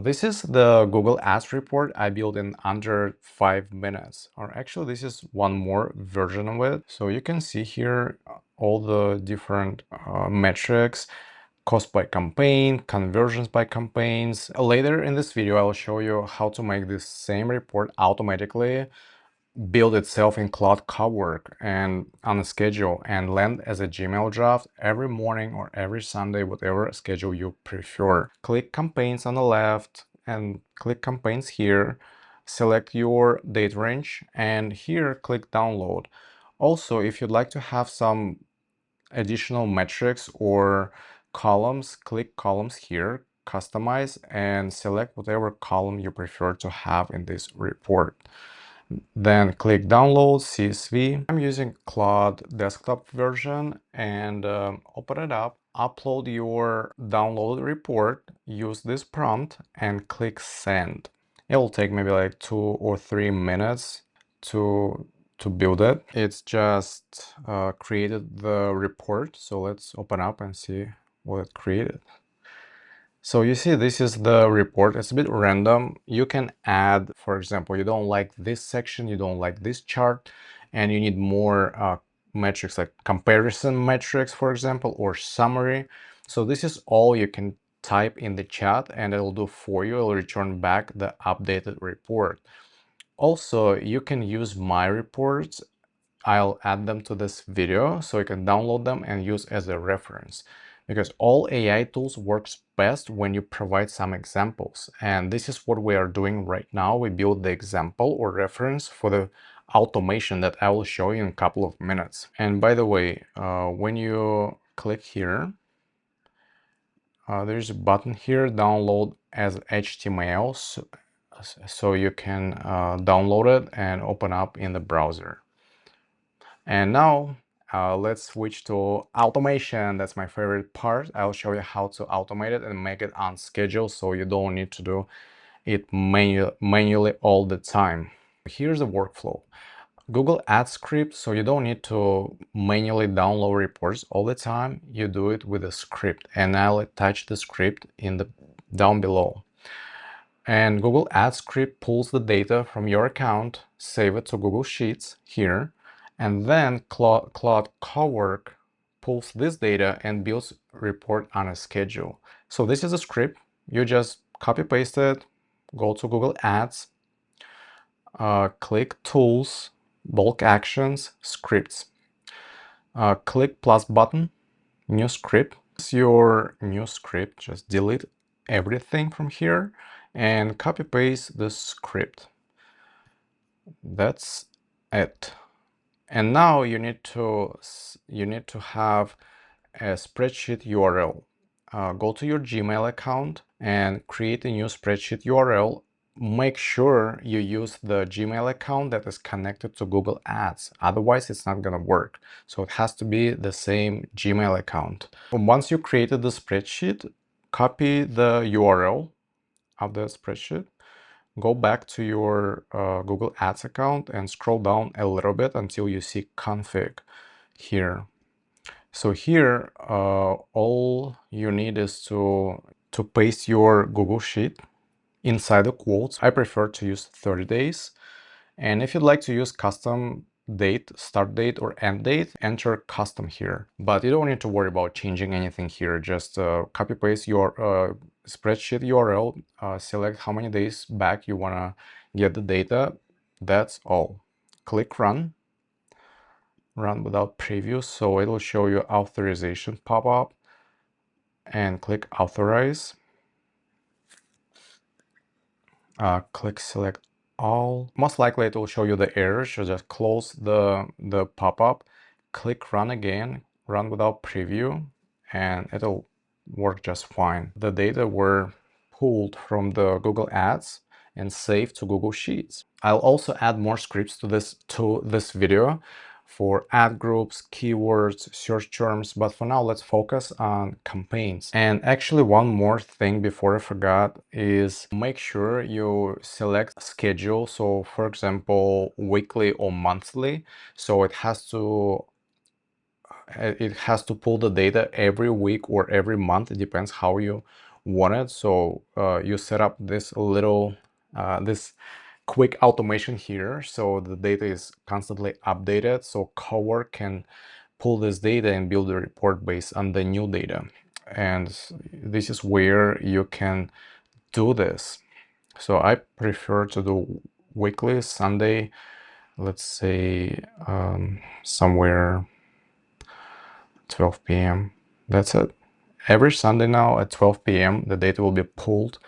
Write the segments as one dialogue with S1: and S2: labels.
S1: This is the Google Ads report I built in under 5 minutes. Or actually, this is one more version of it. So you can see here all the different metrics, cost by campaign, conversions by campaigns. Later in this video, I'll show you how to make this same report automatically build itself in Claude Cowork and on a schedule and land as a Gmail draft every morning or every Sunday, whatever schedule you prefer. Click campaigns on the left and click campaigns here. Select your date range and here click download. Also, if you'd like to have some additional metrics or columns, click columns here, customize and select whatever column you prefer to have in this report. Then click download CSV. I'm using Claude desktop version and open it up. Upload your download report, use this prompt and click send. It will take maybe like 2 or 3 minutes to build it. It's just created the report. So let's open up and see what it created. So you see, this is the report. It's a bit random. You can add, for example, you don't like this section, you don't like this chart, and you need more metrics like comparison metrics, for example, or summary. So this is all you can type in the chat and it'll do for you. It'll return back the updated report. Also, you can use my reports. I'll add them to this video so you can download them and use as a reference, because all AI tools works best when you provide some examples. And this is what we are doing right now. We build the example or reference for the automation that I will show you in a couple of minutes. And by the way, when you click here, there's a button here, download as HTML, so you can download it and open up in the browser. And now let's switch to automation. That's my favorite part. I'll show you how to automate it and make it on schedule so you don't need to do it manually all the time. Here's the workflow. Google Ads script, so you don't need to manually download reports all the time. You do it with a script, and I'll attach the script in the down below. And Google Ads script pulls the data from your account, save it to Google Sheets here, and then Claude Cowork pulls this data and builds a report on a schedule. So this is a script. You just copy paste it, go to Google Ads, click Tools, Bulk Actions, Scripts. Click plus button, New Script. It's your new script. Just delete everything from here and copy paste the script. That's it. And now you need to have a spreadsheet URL. Go to your Gmail account and create a new spreadsheet URL. Make sure you use the Gmail account that is connected to Google Ads. Otherwise, it's not gonna work. So it has to be the same Gmail account. Once you created the spreadsheet, copy the URL of the spreadsheet. Go back to your Google Ads account and scroll down a little bit until you see config here. So here, all you need is to paste your Google Sheet inside the quotes. I prefer to use 30 days. And if you'd like to use custom date, start date or end date, enter custom here. But you don't need to worry about changing anything here. Just copy paste your spreadsheet URL, select how many days back you want to get the data. That's all. Click run. Run without preview, so it'll show you authorization pop-up, and click authorize. Click select all. Most likely it will show you the error, so just close the pop-up, click run again, run without preview, and it'll work just fine. The data were pulled from the Google Ads and saved to Google Sheets. I'll also add more scripts to this video for ad groups, keywords, search terms, but for now let's focus on campaigns. And actually one more thing before I forgot is make sure you select schedule. So for example, weekly or monthly. So it has to pull the data every week or every month. It depends how you wanted. So you set up this little this quick automation here, so the data is constantly updated, so Cowork can pull this data and build a report based on the new data. And this is where you can do this. So I prefer to do weekly, Sunday, let's say somewhere 12 p.m. That's it. Every Sunday now at 12 p.m. the data will be pulled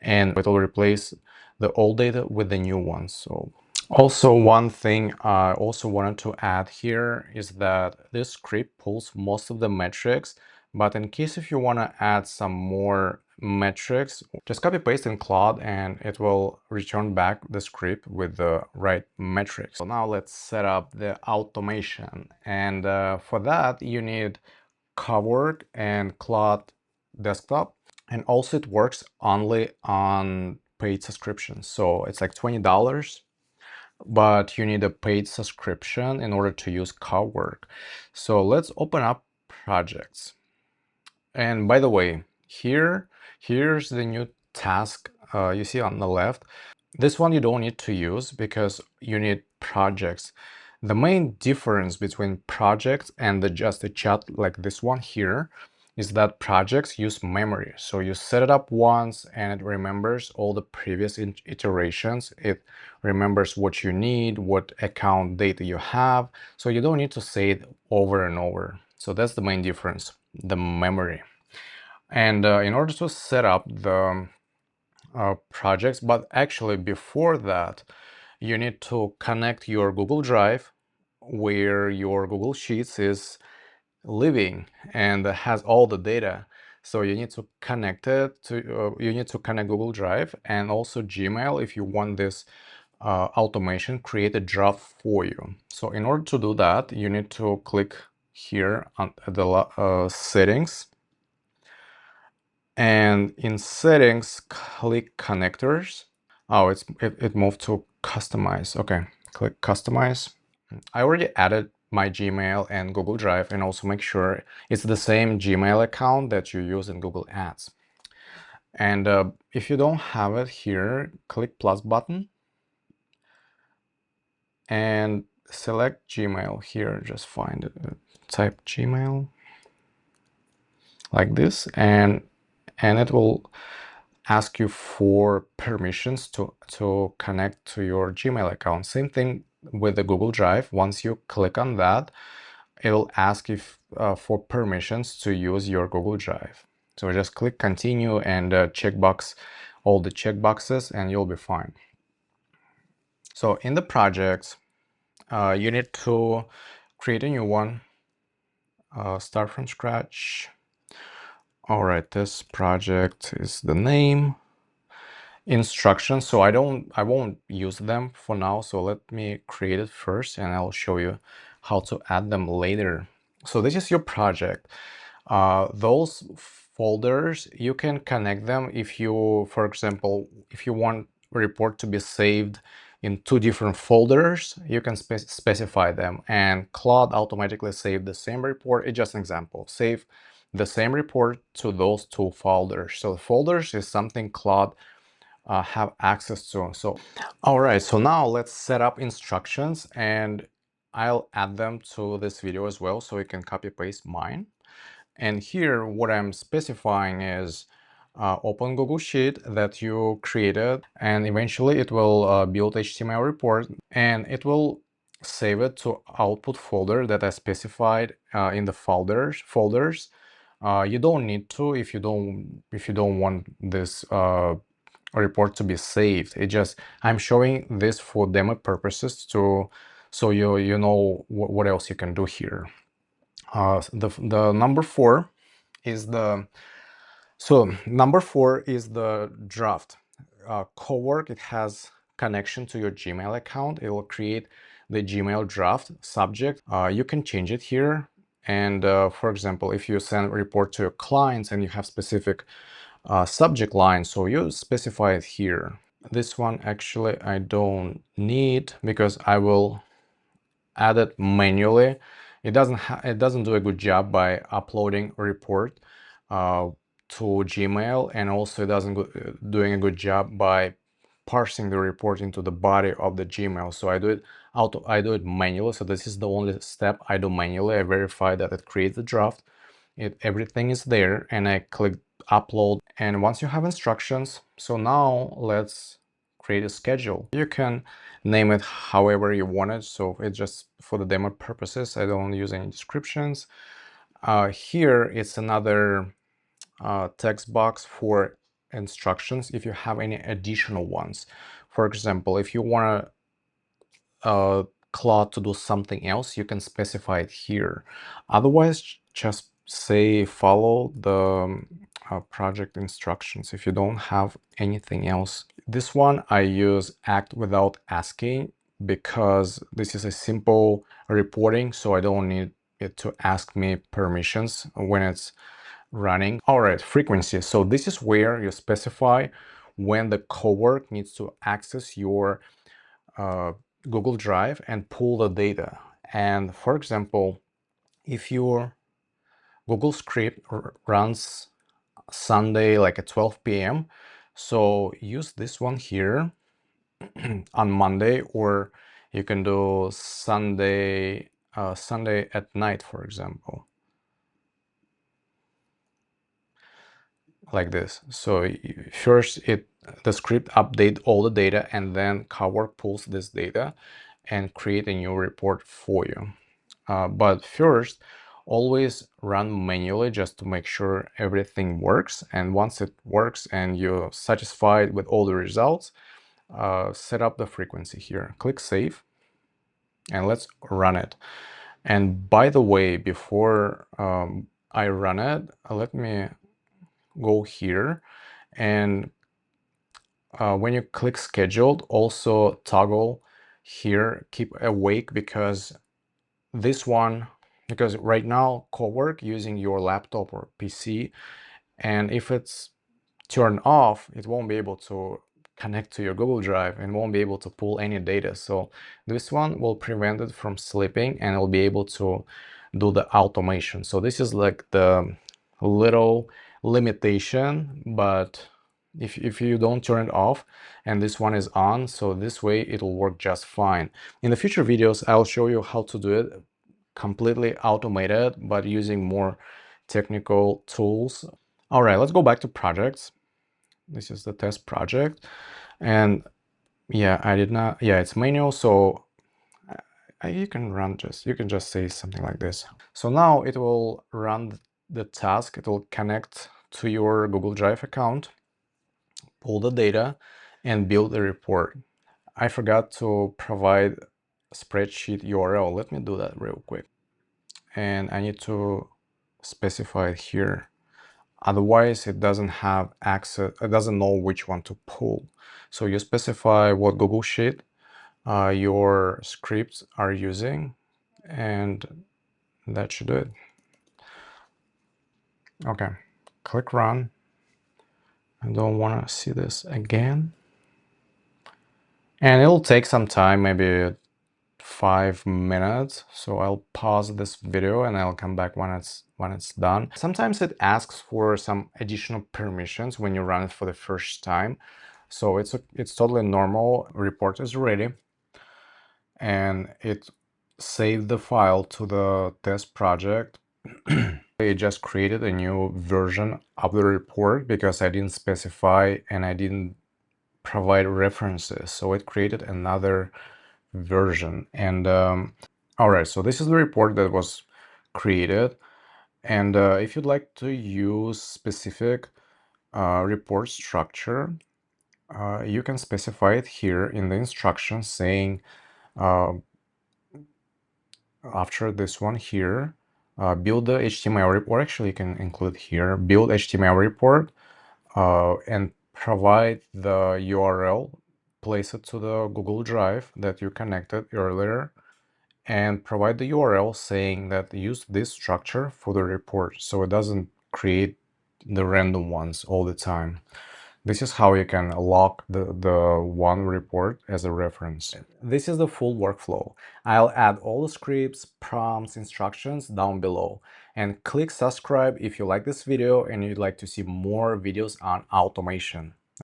S1: and it will replace the old data with the new ones. So also, one thing I also wanted to add here is that this script pulls most of the metrics, but in case if you want to add some more metrics, just copy paste in Claude and it will return back the script with the right metrics. So now let's set up the automation, and for that you need Cowork and Claude Desktop, and also it works only on paid subscriptions. So it's like $20, but you need a paid subscription in order to use Cowork. So let's open up projects. And by the way, here's the new task you see on the left. This one you don't need to use because you need projects. The main difference between projects and just a chat like this one here is that projects use memory. So you set it up once and it remembers all the previous iterations. It remembers what you need, what account data you have. So you don't need to say it over and over. So that's the main difference, the memory. And in order to set up the projects, but actually before that, you need to connect your Google Drive where your Google Sheets is living and has all the data. So you need to connect it to, you need to connect Google Drive and also Gmail if you want this automation create a draft for you. So in order to do that, you need to click here on the settings, and in settings click connectors. Oh, it moved to customize. Okay, click customize. I already added my Gmail and Google Drive, and also make sure it's the same Gmail account that you use in Google Ads. And if you don't have it here, click plus button and select Gmail here. Just find it, type Gmail like this, and it will ask you for permissions to connect to your Gmail account. Same thing with the Google Drive. Once you click on that, it will ask if for permissions to use your Google Drive. So just click continue and checkbox all the checkboxes and you'll be fine. So in the projects, you need to create a new one, start from scratch. All right, this project is the name. Instructions, so I won't use them for now, so let me create it first and I'll show you how to add them later. So this is your project. Those folders, you can connect them if you, for example, if you want a report to be saved in two different folders, you can specify them, and Claude automatically save the same report. It's just an example. Save the same report to those two folders. So folders is something Claude have access to. So all right, so now let's set up instructions, and I'll add them to this video as well, so you can copy paste mine. And here what I'm specifying is open Google Sheet that you created, and eventually it will build HTML report, and it will save it to output folder that I specified in the folders. You don't need to if you don't want this report to be saved. It just, I'm showing this for demo purposes to so you know what else you can do here. The number 4 is the draft. Cowork, it has connection to your Gmail account. It will create the Gmail draft subject. You can change it here, and for example, if you send a report to your clients and you have specific subject line, so you specify it here. This one actually I don't need because I will add it manually. It doesn't do a good job by uploading a report to Gmail, and also it doesn't doing a good job by parsing the report into the body of the Gmail. So I do it manually. So this is the only step I do manually. I verify that it creates the draft. Everything is there, and I click upload. And once you have instructions, so now let's create a schedule. You can name it however you want it. So it's just for the demo purposes. I don't use any descriptions. Here it's another text box for instructions if you have any additional ones. For example, if you want Claude to do something else, you can specify it here. Otherwise, just say follow the project instructions if you don't have anything else. This one I use act without asking because this is a simple reporting, so I don't need it to ask me permissions when it's running. All right, frequency. So this is where you specify when the Cowork needs to access your Google Drive and pull the data. And for example, if your Google script runs Sunday like at 12 p.m., so use this one here on Monday, or you can do Sunday at night, for example, like this. So first the script update all the data, and then Cowork pulls this data and create a new report for you. But first, always run manually just to make sure everything works. And once it works and you're satisfied with all the results, set up the frequency here. Click Save, and let's run it. And by the way, before I run it, let me go here, and when you click Scheduled, also toggle here, keep awake, because this one, because right now Cowork using your laptop or PC, and if it's turned off, it won't be able to connect to your Google Drive and won't be able to pull any data. So this one will prevent it from sleeping, and it'll be able to do the automation. So this is like the little limitation, but if you don't turn it off and this one is on, so this way it'll work just fine. In the future videos, I'll show you how to do it completely automated, but using more technical tools. All right, let's go back to projects. This is the test project, and yeah, it's manual, so you can just say something like this. So now it will run the task. It will connect to your Google Drive account, pull the data, and build a report. I forgot to provide spreadsheet URL. Let me do that real quick. And I need to specify it here. Otherwise, it doesn't have access, it doesn't know which one to pull. So you specify what Google Sheet your scripts are using, and that should do it. Okay, click Run. I don't want to see this again. And it'll take some time, maybe 5 minutes. So I'll pause this video and I'll come back when it's done. Sometimes it asks for some additional permissions when you run it for the first time. So it's totally normal. Report is ready, and it saved the file to the test project. It just created a new version of the report because I didn't specify and I didn't provide references. So it created another version. And all right, so this is the report that was created. And if you'd like to use specific report structure, you can specify it here in the instructions, saying after this one here, build the HTML report. Actually, you can include here, build HTML report, and provide the URL, place it to the Google Drive that you connected earlier, and provide the URL saying that use this structure for the report, so it doesn't create the random ones all the time. This is how you can log the one report as a reference. This is the full workflow. I'll add all the scripts, prompts, instructions down below. And click subscribe if you like this video and you'd like to see more videos on automation.